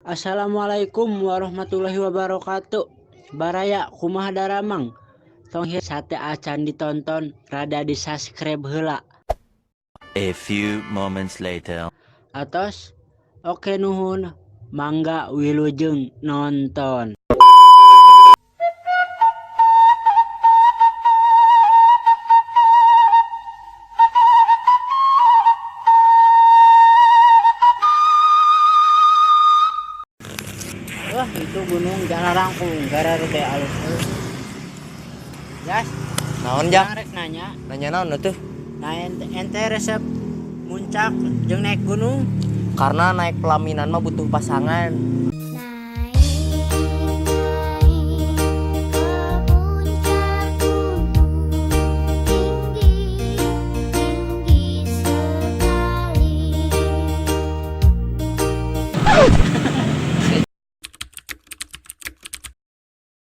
Assalamualaikum warahmatullahi wabarakatuh. Baraya kumaha daramang. Tong hieu sate acan ditonton rada di subscribe heula. A few moments later. Atos oke nuhun. Mangga wilujeng nonton. Wah itu gunung Jalarangkung gara teh alus. Jas, Naon ja? rek nanya. Nanya naon atuh? Nah ente resep muncak jeung naik gunung. Karena naik pelaminan mah butuh pasangan.